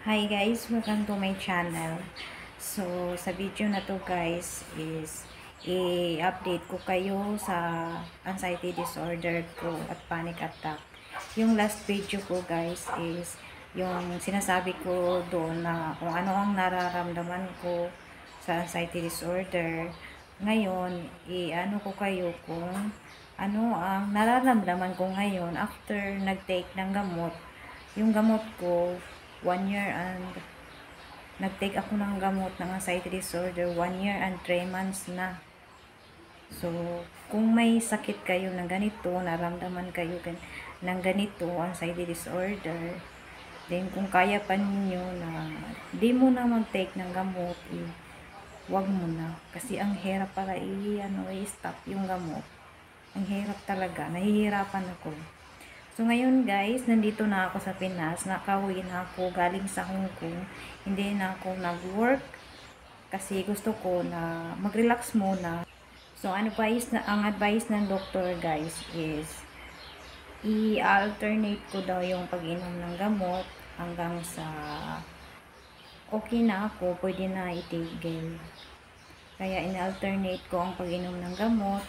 Hi guys, welcome to my channel. So, sa video na to guys is i-update ko kayo sa anxiety disorder ko at panic attack. Yung last video ko guys is yung sinasabi ko doon na kung ano ang nararamdaman ko sa anxiety disorder. Ngayon, i-ano ko kayo kung ano ang nararamdaman ko ngayon after nag-take ng gamot. Yung gamot ko 1 year and nag-take ako ng gamot ng anxiety disorder 1 year and 3 months na. So, kung may sakit kayo ng ganito, naramdaman kayo ng ganito, anxiety disorder, then kung kaya pa ninyo na di mo na mag-take ng gamot, wag mo na. Kasi ang hirap para i-stop yung gamot. Ang hirap talaga. Nahihirapan ako. So, ngayon guys, nandito na ako sa Pinas. Nakauwi na ako galing sa Hong Kong. Hindi na ako nag-work kasi gusto ko na mag-relax muna. So, ang advice ng doktor guys is i-alternate ko daw yung pag-inom ng gamot hanggang sa okay na ako, pwede na itigil. Kaya in-alternate ko ang pag-inom ng gamot.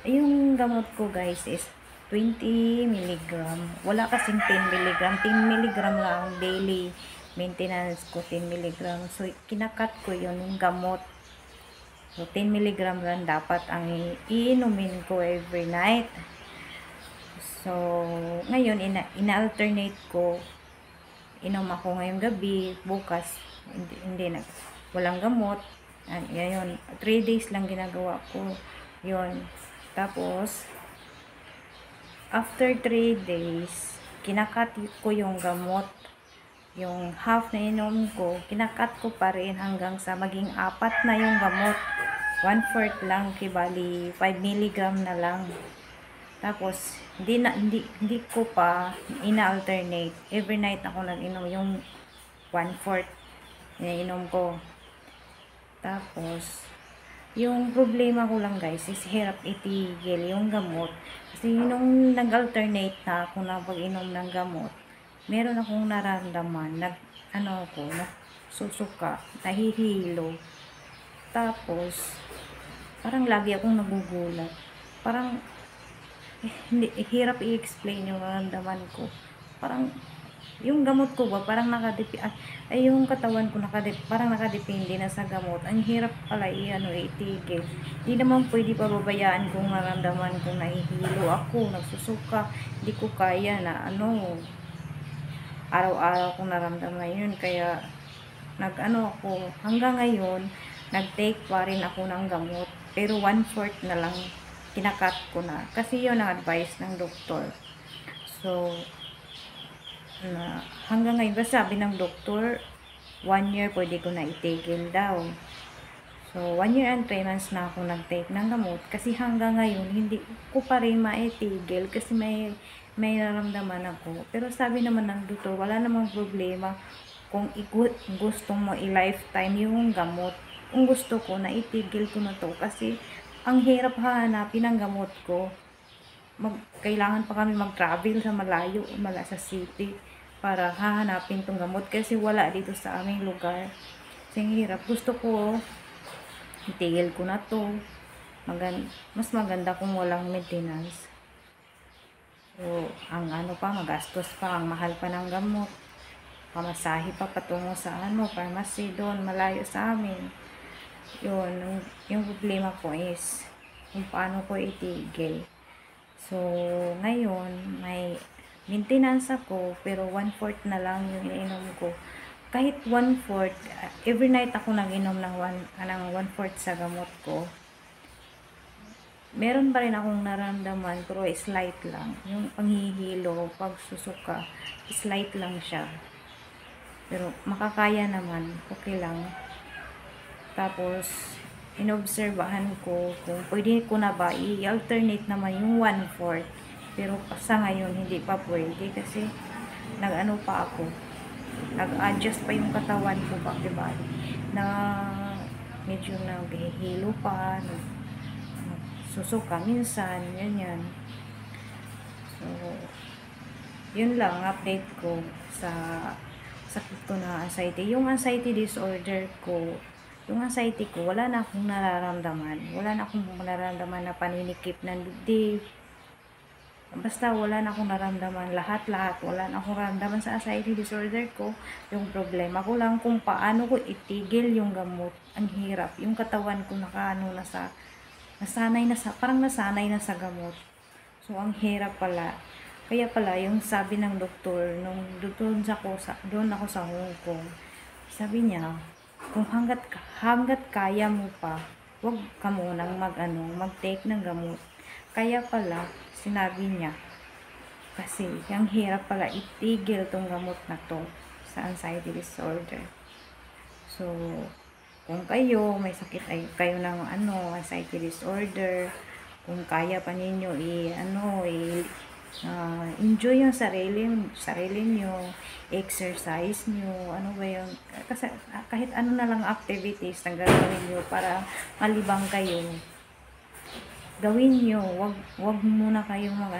Yung gamot ko guys is 20 milligram. Wala kasing 10 milligram. 10 milligram lang daily maintenance ko, 10 milligram. So, kinakat ko yun, yung gamot. So, 10 milligram lang dapat ang iinumin ko every night. So, ngayon, ina-alternate ko. Inom ako ngayong gabi, bukas, hindi na, walang gamot. Ngayon, 3 days lang ginagawa ko. Yun. Tapos, after 3 days, kinakat ko yung gamot. Yung half na inom ko, kinakat ko pa rin hanggang sa maging 4 na yung gamot. 1/4 lang, kibali 5 milligram na lang. Tapos, hindi ko pa ina-alternate. Every night ako nag-inom yung 1/4 iniinom ko. Tapos, yung problema ko lang guys is hirap itigil yung gamot. Kasi nung nag-alternate na ako na pag-inom ng gamot, meron akong nararamdaman, susuka, nahihilo. Tapos, parang lagi akong nagugulat. Parang, hirap i-explain yung nararamdaman ko. Parang, yung gamot ko ba, parang yung katawan ko parang nakadepende na sa gamot. Ang hirap pala itigil. Hindi naman pwede pababayaan kung maramdaman kong nahihilo ako, nagsusuka, hindi ko kaya na araw-araw kong naramdaman yun. Kaya, ako, hanggang ngayon, nag-take pa rin ako ng gamot. Pero 1/4 na lang, kinakat ko na. Kasi yun ang advice ng doktor. So, hanggang ngayon, sabi ng doktor, 1 year pwede ko na itigil daw. So, 1 year and 3 months na ako nag-take ng gamot. Kasi hanggang ngayon, hindi ko pa rin maitigil kasi may nararamdaman ako. Pero sabi naman ng doktor, wala namang problema kung gusto mo i-lifetime yung gamot. Kung gusto ko, na itigil ko na to. Kasi, ang hirap hanapin ang gamot ko. Kailangan pa kami mag-travel sa malayo, sa city para hahanapin tong gamot kasi wala dito sa aming lugar. Kasi hirap. Gusto ko, itigil ko na to. Mas maganda kung walang maintenance. So, magastos pa, ang mahal pa ng gamot. Pamasahe pa patungo sa pharmacy doon, malayo sa amin. Yun, yung problema ko is, kung paano ko itigil. So, ngayon, may maintenance ako, pero 1/4 na lang yung ininom ko. Kahit 1/4, every night ako nag-inom ng 1/4 sa gamot ko. Meron pa rin akong nararamdaman, pero slight lang. Yung panghihilo, pagsusuka, slight lang siya. Pero makakaya naman, okay lang. Tapos, inobserbahan ko kung pwede ko na ba i-alternate naman yung 1/4. Pero sa ngayon, hindi pa pwede kasi pa ako. Nag-adjust pa yung katawan ko pa, diba? Na medyo naghihilo pa, susuka minsan, ganyan. So, yun lang, update ko sakit ko na anxiety. Yung anxiety disorder ko, yung anxiety ko, wala na akong nararamdaman. Wala na akong nararamdaman na paninikip ng dibdib. Basta wala na akong naramdaman. Lahat-lahat. Wala na akong naramdaman sa anxiety disorder ko. Yung problema ko lang kung paano ko itigil yung gamot. Ang hirap. Yung katawan ko parang nasanay na sa gamot. So, ang hirap pala. Kaya pala, yung sabi ng doktor, doon ako sa Hong Kong, sabi niya, kung hanggat kaya mo pa, wag ka munang mag-take ng gamot. Kaya pala, sinabi niya, kasi yung hirap pala itigil tong gamot na to sa anxiety disorder. So, kung kayo may sakit kayo ng anxiety disorder, kung kaya pa ninyo enjoy yung sarili nyo, exercise nyo, kasi kahit ano na lang activities na gagawin nyo para malibang kayo, gawin nyo. Wag muna kayong mag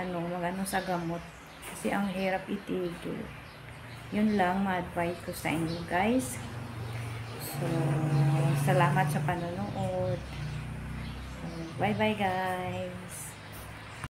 sa gamot kasi ang hirap itigil. Yun lang ma-advise ko sa inyo, guys. So, salamat sa panonood. Bye bye, guys.